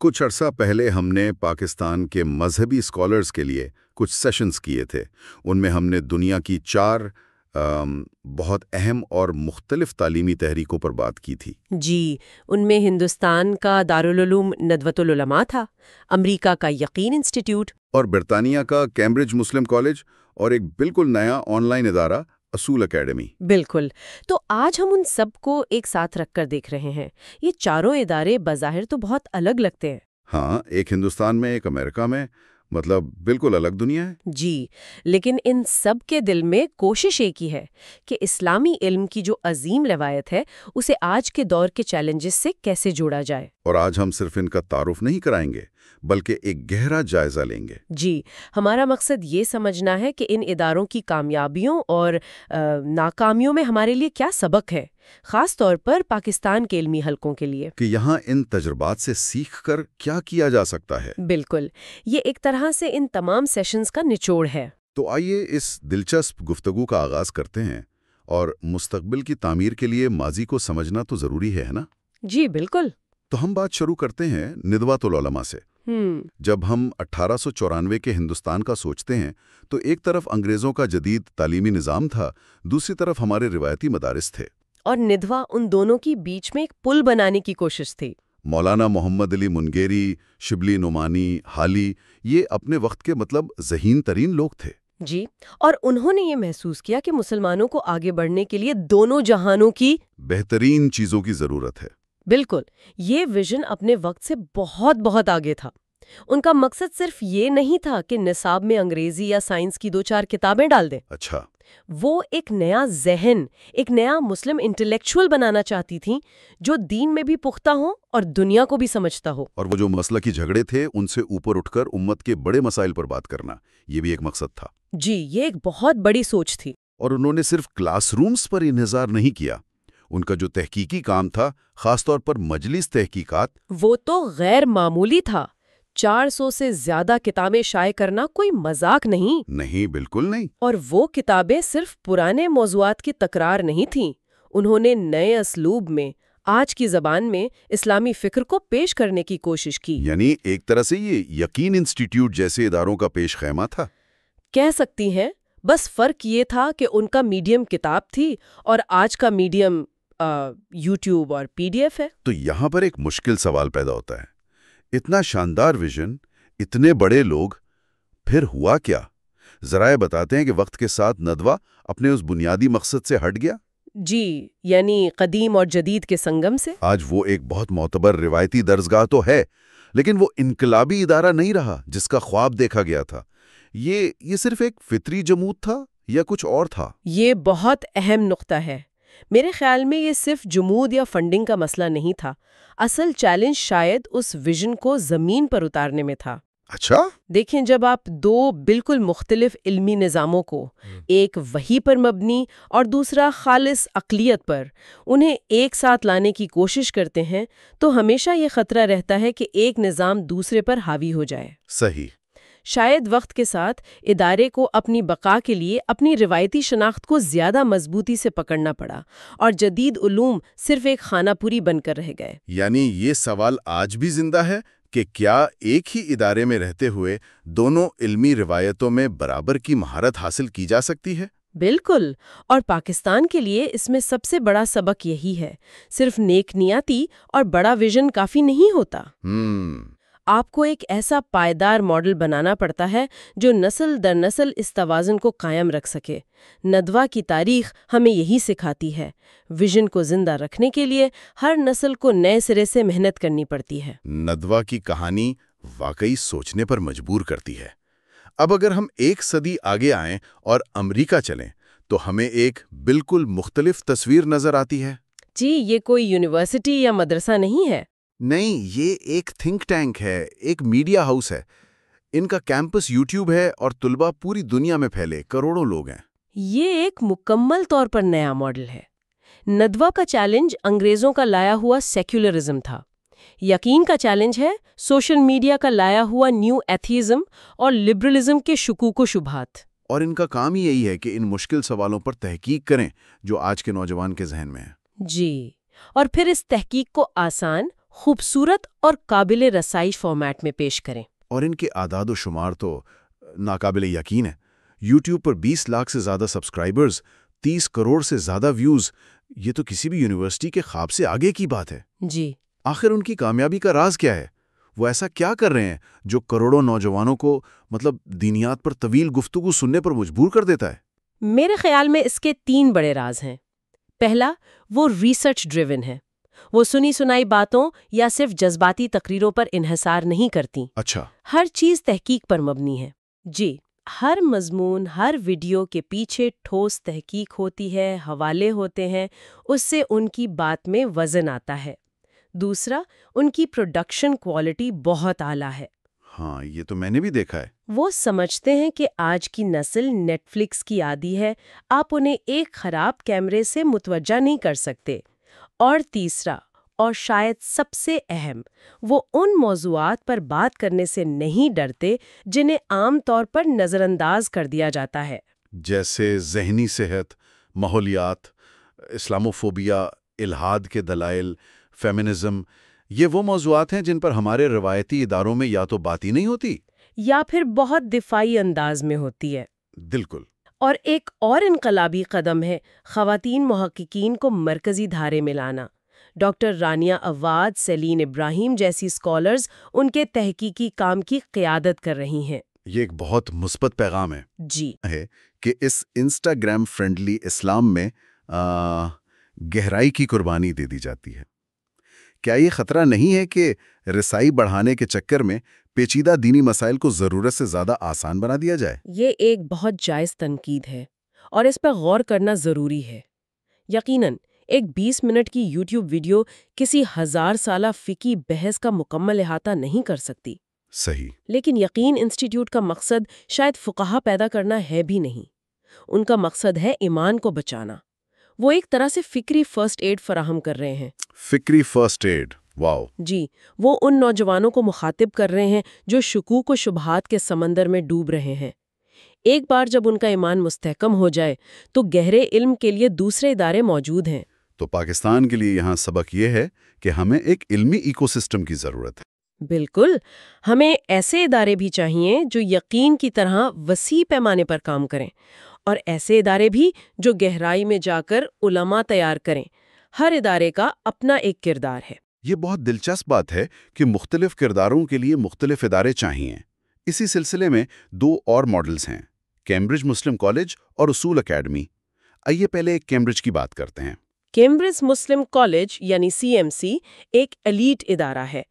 کچھ عرصہ پہلے ہم نے پاکستان کے مذہبی اسکالرز کے لیے کچھ سیشنز کیے تھے۔ ان میں ہم نے دنیا کی 4 بہت اہم اور مختلف تعلیمی تحریکوں پر بات کی تھی۔ جی، ان میں ہندوستان کا دارالعلوم ندوۃ العلماء تھا، امریکہ کا یقین انسٹیٹیوٹ اور برطانیہ کا کیمبرج مسلم کالج، اور ایک بالکل نیا آن لائن ادارہ اصول اکیڈمی۔ بالکل۔ تو آج ہم ان سب کو ایک ساتھ رکھ کر دیکھ رہے ہیں۔ یہ چاروں ادارے بظاہر تو بہت الگ لگتے ہیں۔ ہاں، ایک ہندوستان میں، ایک امریکہ میں، مطلب بالکل الگ دنیا ہے۔ جی، لیکن ان سب کے دل میں کوشش ایک ہی ہے کہ اسلامی علم کی جو عظیم روایت ہے اسے آج کے دور کے چیلنجز سے کیسے جوڑا جائے۔ اور آج ہم صرف ان کا تعارف نہیں کرائیں گے بلکہ ایک گہرا جائزہ لیں گے۔ جی، ہمارا مقصد یہ سمجھنا ہے کہ ان اداروں کی کامیابیوں اور ناکامیوں میں ہمارے لیے کیا سبق ہے، خاص طور پر پاکستان کے علمی حلقوں کے لیے۔ کہ یہاں ان تجربات سے سیکھ کر کیا کیا جا سکتا ہے۔ بالکل، یہ ایک طرح سے ان تمام سیشنز کا نچوڑ ہے۔ تو آئیے اس دلچسپ گفتگو کا آغاز کرتے ہیں، اور مستقبل کی تعمیر کے لیے ماضی کو سمجھنا تو ضروری ہے نا؟ جی بالکل۔ تو ہم بات شروع کرتے ہیں ندوۃ العلماء سے۔ جب ہم 1894 کے ہندوستان کا سوچتے ہیں تو ایک طرف انگریزوں کا جدید تعلیمی نظام تھا، دوسری طرف ہمارے روایتی مدارس تھے۔ اور ندوہ ان دونوں کی بیچ میں ایک پل بنانے کی کوشش تھی۔ مولانا محمد علی منگیری، شبلی نعمانی، حالی، یہ اپنے وقت کے ذہین ترین لوگ تھے۔ جی، اور انہوں نے یہ محسوس کیا کہ مسلمانوں کو آگے بڑھنے کے لیے دونوں جہانوں کی بہترین چیزوں کی ضرورت ہے۔ بالکل، یہ ویژن اپنے وقت سے بہت بہت آگے تھا۔ ان کا مقصد صرف یہ نہیں تھا کہ نصاب میں انگریزی یا سائنس کی 2-4 کتابیں ڈال دیں۔ اچھا۔ وہ ایک نیا ذہن، ایک نیا مسلم انٹلیکچوئل بنانا چاہتی تھیں جو دین میں بھی پختہ ہو اور دنیا کو بھی سمجھتا ہو۔ اور وہ جو مسلکی جھگڑے تھے ان سے اوپر اٹھ کر امت کے بڑے مسائل پر بات کرنا، یہ بھی ایک مقصد تھا۔ جی، یہ ایک بہت بڑی سوچ تھی۔ اور انہوں نے صرف کلاس رومز پر انحصار نہیں کیا، ان کا جو تحقیقی کام تھا، خاص طور پر مجلس تحقیقات، وہ تو غیر معمولی تھا۔ 400 سے زیادہ کتابیں شائع کرنا کوئی مذاق نہیں۔ نہیں، بالکل نہیں۔ اور وہ کتابیں صرف پرانے موضوعات کی تکرار نہیں تھیں، انہوں نے نئے اسلوب میں، آج کی زبان میں اسلامی فکر کو پیش کرنے کی کوشش کی۔ یعنی ایک طرح سے یہ یقین انسٹیٹیوٹ جیسے اداروں کا پیش خیمہ تھا۔ کہہ سکتی ہیں، بس فرق یہ تھا کہ ان کا میڈیم کتاب تھی اور آج کا میڈیم یوٹیوب اور PDF ہے۔ تو یہاں پر ایک مشکل سوال پیدا ہوتا ہے، اتنا شاندار ویژن، اتنے بڑے لوگ، پھر ہوا کیا؟ ذرائع بتاتے ہیں کہ وقت کے ساتھ ندوہ اپنے اس بنیادی مقصد سے ہٹ گیا۔ جی، یعنی قدیم اور جدید کے سنگم سے۔ آج وہ ایک بہت معتبر روایتی درسگاہ تو ہے، لیکن وہ انقلابی ادارہ نہیں رہا جس کا خواب دیکھا گیا تھا۔ یہ صرف ایک فطری جمود تھا یا کچھ اور تھا؟ یہ بہت اہم نقطہ ہے۔ میرے خیال میں یہ صرف جمود یا فنڈنگ کا مسئلہ نہیں تھا۔ اصل چیلنج شاید اس ویژن کو زمین پر اتارنے میں تھا۔ اچھا؟ دیکھیں، جب آپ 2 بالکل مختلف علمی نظاموں کو، ایک وحی پر مبنی اور دوسرا خالص عقلیت پر، انہیں ایک ساتھ لانے کی کوشش کرتے ہیں تو ہمیشہ یہ خطرہ رہتا ہے کہ ایک نظام دوسرے پر حاوی ہو جائے۔ صحیح۔ شاید وقت کے ساتھ ادارے کو اپنی بقا کے لیے اپنی روایتی شناخت کو زیادہ مضبوطی سے پکڑنا پڑا اور جدید علوم صرف ایک خانہ پوری بن کر رہ گئے۔ یعنی یہ سوال آج بھی زندہ ہے کہ کیا ایک ہی ادارے میں رہتے ہوئے دونوں علمی روایتوں میں برابر کی مہارت حاصل کی جا سکتی ہے؟ بالکل، اور پاکستان کے لیے اس میں سب سے بڑا سبق یہی ہے، صرف نیک نیتی اور بڑا ویژن کافی نہیں ہوتا۔ آپ کو ایک ایسا پائیدار ماڈل بنانا پڑتا ہے جو نسل در نسل اس توازن کو قائم رکھ سکے۔ ندوہ کی تاریخ ہمیں یہی سکھاتی ہے، ویژن کو زندہ رکھنے کے لیے ہر نسل کو نئے سرے سے محنت کرنی پڑتی ہے۔ ندوہ کی کہانی واقعی سوچنے پر مجبور کرتی ہے۔ اب اگر ہم 1 صدی آگے آئیں اور امریکہ چلیں تو ہمیں ایک بالکل مختلف تصویر نظر آتی ہے۔ جی، یہ کوئی یونیورسٹی یا مدرسہ نہیں ہے۔ نہیں، یہ ایک تھنک ٹینک ہے، ایک میڈیا ہاؤس ہے۔ ان کا کیمپس یوٹیوب ہے اور طلباء پوری دنیا میں پھیلے کروڑوں لوگ ہیں۔ یہ ایک مکمل طور پر نیا ماڈل ہے۔ ندوہ کا چیلنج انگریزوں کا لایا ہوا سیکولرزم تھا، یقین کا چیلنج ہے سوشل میڈیا کا لایا ہوا نیو ایتھیزم اور لبرلزم کے شکوک و شبہات۔ اور ان کا کام ہی یہی ہے کہ ان مشکل سوالوں پر تحقیق کریں جو آج کے نوجوان کے ذہن میں ہیں۔ جی، اور پھر اس تحقیق کو آسان، خوبصورت اور قابل رسائش فارمیٹ میں پیش کریں۔ اور ان کے اعداد و شمار تو ناقابل یقین ہے۔ یوٹیوب پر 20 لاکھ سے زیادہ سبسکرائبرز، 30 کروڑ سے زیادہ ویوز، یہ تو کسی بھی یونیورسٹی کے خواب سے آگے کی بات ہے۔ جی، آخر ان کی کامیابی کا راز کیا ہے؟ وہ ایسا کیا کر رہے ہیں جو کروڑوں نوجوانوں کو دینیات پر طویل گفتگو سننے پر مجبور کر دیتا ہے؟ میرے خیال میں اس کے 3 بڑے راز ہیں۔ پہلا، وہ ریسرچ ڈریون ہے۔ وہ سنی سنائی باتوں یا صرف جذباتی تقریروں پر انحصار نہیں کرتی۔ اچھا، ہر چیز تحقیق پر مبنی ہے۔ جی، ہر مضمون، ہر ویڈیو کے پیچھے ٹھوس تحقیق ہوتی ہے، حوالے ہوتے ہیں، اس سے ان کی بات میں وزن آتا ہے۔ دوسرا، ان کی پروڈکشن کوالٹی بہت اعلیٰ ہے۔ ہاں، یہ تو میں نے بھی دیکھا ہے۔ وہ سمجھتے ہیں کہ آج کی نسل نیٹ فلکس کی عادی ہے، آپ انہیں ایک خراب کیمرے سے متوجہ نہیں کر سکتے۔ اور تیسرا، اور شاید سب سے اہم، وہ ان موضوعات پر بات کرنے سے نہیں ڈرتے جنہیں عام طور پر نظر انداز کر دیا جاتا ہے، جیسے ذہنی صحت، ماحولیات، اسلاموفوبیا، الحاد کے دلائل، فیمنزم۔ یہ وہ موضوعات ہیں جن پر ہمارے روایتی اداروں میں یا تو بات ہی نہیں ہوتی یا پھر بہت دفاعی انداز میں ہوتی ہے۔ بالکل۔ اور ایک اور انقلابی قدم ہے خواتین محققین کو مرکزی دھارے میں لانا۔ ڈاکٹر رانیہ عواد، سیلین ابراہیم جیسی اسکالرز ان کے تحقیقی کام کی قیادت کر رہی ہیں۔ یہ ایک بہت مثبت پیغام ہے۔ جی، ہے کہ اس انسٹاگرام فرینڈلی اسلام میں گہرائی کی قربانی دے دی جاتی ہے۔ کیا یہ خطرہ نہیں ہے کہ رسائی بڑھانے کے چکر میں پیچیدہ دینی مسائل کو ضرورت سے زیادہ آسان بنا دیا جائے؟ یہ ایک بہت جائز تنقید ہے اور اس پر غور کرنا ضروری ہے۔ یقیناً ایک 20 منٹ کی یوٹیوب ویڈیو کسی 1000 سالہ فقہی بحث کا مکمل احاطہ نہیں کر سکتی۔ صحیح۔ لیکن یقین انسٹیٹیوٹ کا مقصد شاید فقہا پیدا کرنا ہے بھی نہیں۔ ان کا مقصد ہے ایمان کو بچانا۔ وہ ایک طرح سے فکری فرسٹ ایڈ فراہم کر رہے ہیں۔ فکری فرسٹ ایڈ، واو۔ جی، وہ ان نوجوانوں کو مخاطب کر رہے ہیں جو شکوک و شبہات کے سمندر میں ڈوب رہے ہیں۔ ایک بار جب ان کا ایمان مستحکم ہو جائے تو گہرے علم کے لیے دوسرے ادارے موجود ہیں۔ تو پاکستان کے لیے یہاں سبق یہ ہے کہ ہمیں ایک علمی ایکو سسٹم کی ضرورت ہے۔ بالکل، ہمیں ایسے ادارے بھی چاہیے جو یقین کی طرح وسیع پیمانے پر کام کریں، اور ایسے ادارے بھی جو گہرائی میں جا کر علماء تیار کریں۔ ہر ادارے کا اپنا ایک کردار ہے۔ یہ بہت دلچسپ بات ہے کہ مختلف کرداروں کے لیے مختلف ادارے چاہیے۔ اسی سلسلے میں 2 اور ماڈلز ہیں، کیمبرج مسلم کالج اور اصول اکیڈمی۔ آئیے پہلے ایک کیمبرج کی بات کرتے ہیں۔ کیمبرج مسلم کالج یعنی CMC ایک ایلیٹ ادارہ ہے۔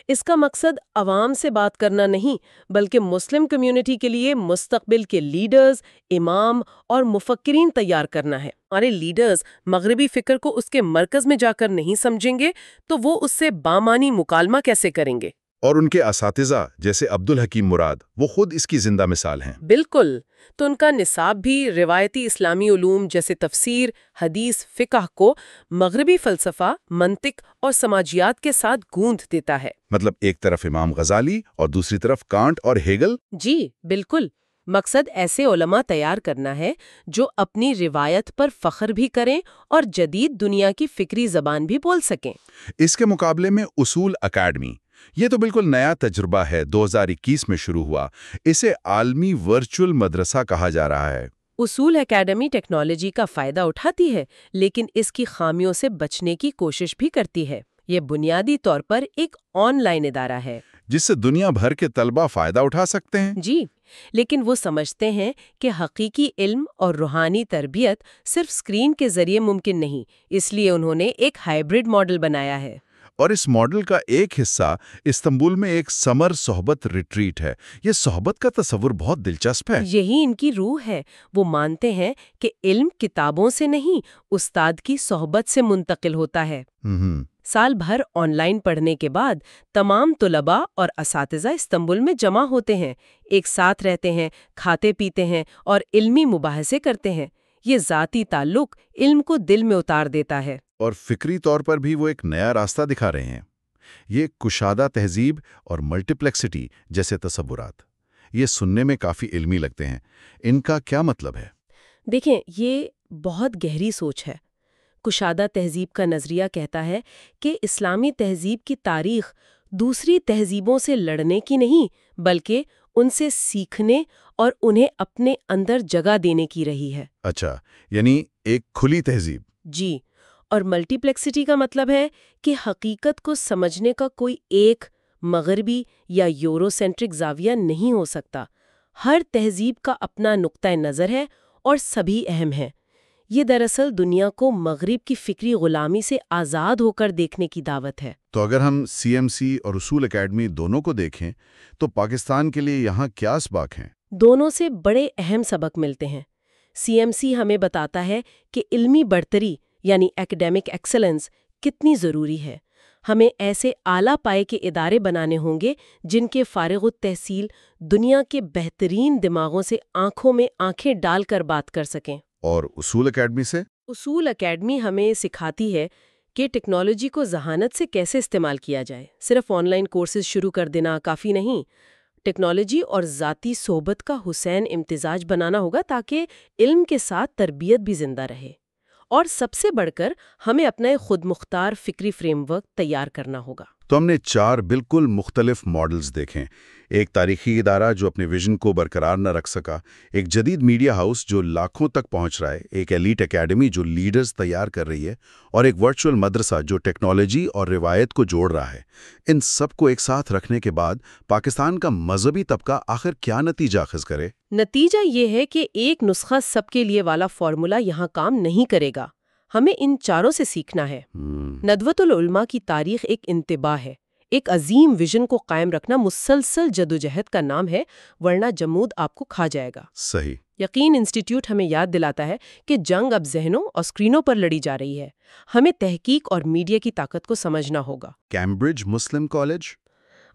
اس کا مقصد عوام سے بات کرنا نہیں، بلکہ مسلم کمیونٹی کے لیے مستقبل کے لیڈرز، امام اور مفکرین تیار کرنا ہے۔ ہمارے لیڈرز مغربی فکر کو اس کے مرکز میں جا کر نہیں سمجھیں گے تو وہ اس سے بامانی مکالمہ کیسے کریں گے؟ اور ان کے اساتذہ جیسے عبدالحکیم مراد، وہ خود اس کی زندہ مثال ہیں۔ بالکل، تو ان کا نصاب بھی روایتی اسلامی علوم جیسے تفسیر، حدیث، فقہ کو مغربی فلسفہ، منطق اور سماجیات کے ساتھ گوندھ دیتا ہے۔ مطلب ایک طرف امام غزالی اور دوسری طرف کانٹ اور ہیگل۔ جی بالکل، مقصد ایسے علماء تیار کرنا ہے جو اپنی روایت پر فخر بھی کریں اور جدید دنیا کی فکری زبان بھی بول سکیں۔ اس کے مقابلے میں اصول اکیڈمی، یہ تو بالکل نیا تجربہ ہے، 2021 میں شروع ہوا۔ اسے عالمی ورچوئل مدرسہ کہا جا رہا ہے۔ اصول اکیڈمی ٹیکنالوجی کا فائدہ اٹھاتی ہے، لیکن اس کی خامیوں سے بچنے کی کوشش بھی کرتی ہے۔ یہ بنیادی طور پر ایک آن لائن ادارہ ہے جس سے دنیا بھر کے طلبہ فائدہ اٹھا سکتے ہیں۔ جی، لیکن وہ سمجھتے ہیں کہ حقیقی علم اور روحانی تربیت صرف اسکرین کے ذریعے ممکن نہیں، اس لیے انہوں نے ایک ہائبرڈ ماڈل بنایا ہے۔ اور اس ماڈل کا ایک حصہ استنبول میں ایک سمر صحبت ریٹریٹ ہے۔ یہ صحبت کا تصور بہت دلچسپ ہے۔ یہی ان کی روح ہے۔ وہ مانتے ہیں کہ علم کتابوں سے نہیں، استاد کی صحبت سے منتقل ہوتا ہے۔ سال بھر آن لائن پڑھنے کے بعد تمام طلباء اور اساتذہ استنبول میں جمع ہوتے ہیں، ایک ساتھ رہتے ہیں، کھاتے پیتے ہیں اور علمی مباحثے کرتے ہیں۔ یہ ذاتی تعلق علم کو دل میں اتار دیتا ہے۔ اور فکری طور پر بھی وہ ایک نیا راستہ دکھا رہے ہیں۔ یہ کشادہ تہذیب اور ملٹیپلیکسٹی جیسے تصورات، یہ سننے میں کافی علمی لگتے ہیں۔ ان کا کیا مطلب ہے؟ دیکھیں، یہ بہت گہری سوچ ہے۔ کشادہ تہذیب کا نظریہ کہتا ہے کہ اسلامی تہذیب کی تاریخ دوسری تہذیبوں سے لڑنے کی نہیں بلکہ ان سے سیکھنے اور انہیں اپنے اندر جگہ دینے کی رہی ہے۔ اچھا، یعنی ایک کھلی تہذیب۔ جی، اور ملٹی پلیکسٹی کا مطلب ہے کہ حقیقت کو سمجھنے کا کوئی ایک مغربی یا یورو سینٹرک زاویہ نہیں ہو سکتا۔ ہر تہذیب کا اپنا نقطہ نظر ہے اور سبھی اہم ہیں۔ یہ دراصل دنیا کو مغرب کی فکری غلامی سے آزاد ہو کر دیکھنے کی دعوت ہے۔ تو اگر ہم CMC اور اصول اکیڈمی دونوں کو دیکھیں تو پاکستان کے لیے یہاں کیا اسباق ہیں؟ دونوں سے بڑے اہم سبق ملتے ہیں۔ CMC ہمیں بتاتا ہے کہ علمی برتری یعنی ایکیڈیمک ایکسلنس کتنی ضروری ہے۔ ہمیں ایسے اعلیٰ پائے کے ادارے بنانے ہوں گے جن کے فارغ التحصیل دنیا کے بہترین دماغوں سے آنکھوں میں آنکھیں ڈال کر بات کر سکیں۔ اور اصول اکیڈمی سے؟ اصول اکیڈمی ہمیں سکھاتی ہے کہ ٹیکنالوجی کو ذہانت سے کیسے استعمال کیا جائے۔ صرف آن لائن کورسز شروع کر دینا کافی نہیں، ٹیکنالوجی اور ذاتی صحبت کا حسین امتزاج بنانا ہوگا تاکہ علم کے ساتھ تربیت بھی زندہ رہے۔ اور سب سے بڑھ کر ہمیں اپنا خود مختار فکری فریم ورک تیار کرنا ہوگا۔ تو ہم نے 4 بالکل مختلف ماڈلز دیکھیں، ایک تاریخی ادارہ جو اپنے ویژن کو برقرار نہ رکھ سکا، ایک جدید میڈیا ہاؤس جو لاکھوں تک پہنچ رہا ہے، ایک ایلیٹ اکیڈمی جو لیڈرز تیار کر رہی ہے، اور ایک ورچوئل مدرسہ جو ٹیکنالوجی اور روایت کو جوڑ رہا ہے۔ ان سب کو ایک ساتھ رکھنے کے بعد پاکستان کا مذہبی طبقہ آخر کیا نتیجہ اخذ کرے؟ نتیجہ یہ ہے کہ ایک نسخہ سب کے لیے والا فارمولا یہاں کام نہیں کرے گا۔ ہمیں ان چاروں سے سیکھنا ہے۔ ندوۃ العلماء کی تاریخ ایک انتباہ ہے۔ ایک عظیم ویژن کو قائم رکھنا مسلسل جدوجہد کا نام ہے، ورنہ جمود آپ کو کھا جائے گا۔ صحیح۔ یقین انسٹیٹیوٹ ہمیں یاد دلاتا ہے کہ جنگ اب ذہنوں اور اسکرینوں پر لڑی جا رہی ہے۔ ہمیں تحقیق اور میڈیا کی طاقت کو سمجھنا ہوگا۔ کیمبرج مسلم کالج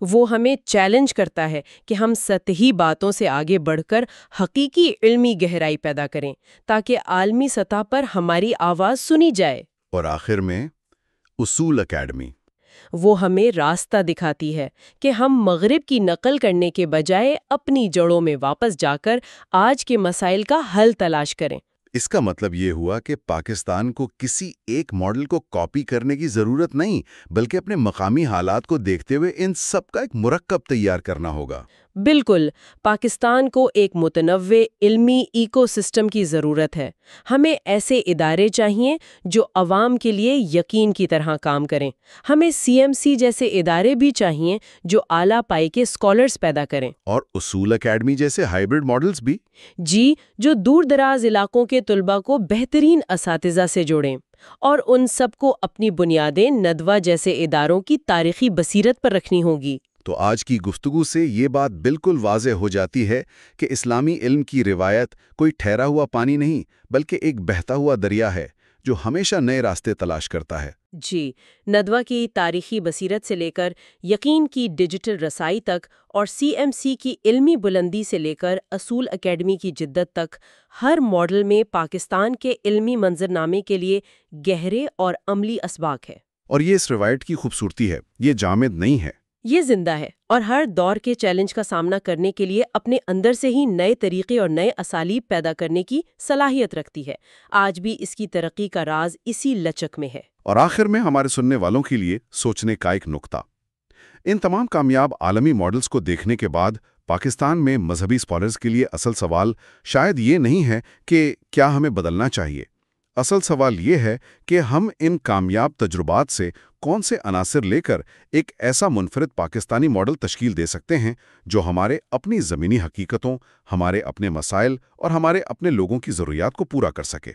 وہ ہمیں چیلنج کرتا ہے کہ ہم سطحی باتوں سے آگے بڑھ کر حقیقی علمی گہرائی پیدا کریں تاکہ عالمی سطح پر ہماری آواز سنی جائے۔ اور آخر میں اصول اکیڈمی، وہ ہمیں راستہ دکھاتی ہے کہ ہم مغرب کی نقل کرنے کے بجائے اپنی جڑوں میں واپس جا کر آج کے مسائل کا حل تلاش کریں۔ اس کا مطلب یہ ہوا کہ پاکستان کو کسی ایک ماڈل کو کاپی کرنے کی ضرورت نہیں، بلکہ اپنے مقامی حالات کو دیکھتے ہوئے ان سب کا ایک مرکب تیار کرنا ہوگا۔ بالکل، پاکستان کو ایک متنوع علمی ایکو سسٹم کی ضرورت ہے۔ ہمیں ایسے ادارے چاہیے جو عوام کے لیے یقین کی طرح کام کریں۔ ہمیں CMC جیسے ادارے بھی چاہیے جو اعلیٰ پائے کے اسکالرز پیدا کریں۔ اور اصول اکیڈمی جیسے ہائبرڈ ماڈلز بھی، جی، جو دور دراز علاقوں کے طلباء کو بہترین اساتذہ سے جوڑیں۔ اور ان سب کو اپنی بنیادیں ندوہ جیسے اداروں کی تاریخی بصیرت پر رکھنی ہوگی۔ تو آج کی گفتگو سے یہ بات بالکل واضح ہو جاتی ہے کہ اسلامی علم کی روایت کوئی ٹھہرا ہوا پانی نہیں، بلکہ ایک بہتا ہوا دریا ہے جو ہمیشہ نئے راستے تلاش کرتا ہے۔ جی، ندوہ کی تاریخی بصیرت سے لے کر یقین کی ڈیجیٹل رسائی تک، اور CMC کی علمی بلندی سے لے کر اصول اکیڈمی کی جدت تک، ہر ماڈل میں پاکستان کے علمی منظرنامے کے لیے گہرے اور عملی اسباق ہے۔ اور یہ اس روایت کی خوبصورتی ہے، یہ جامد نہیں ہے، یہ زندہ ہے، اور ہر دور کے چیلنج کا سامنا کرنے کے لیے اپنے اندر سے ہی نئے طریقے اور نئے اسالیب پیدا کرنے کی صلاحیت رکھتی ہے۔ آج بھی اس کی ترقی کا راز اسی لچک میں ہے۔ اور آخر میں ہمارے سننے والوں کے لیے سوچنے کا ایک نقطہ، ان تمام کامیاب عالمی ماڈلز کو دیکھنے کے بعد پاکستان میں مذہبی اسکالرز کے لیے اصل سوال شاید یہ نہیں ہے کہ کیا ہمیں بدلنا چاہیے۔ اصل سوال یہ ہے کہ ہم ان کامیاب تجربات سے کون سے عناصر لے کر ایک ایسا منفرد پاکستانی ماڈل تشکیل دے سکتے ہیں جو ہمارے اپنی زمینی حقیقتوں، ہمارے اپنے مسائل اور ہمارے اپنے لوگوں کی ضروریات کو پورا کر سکے۔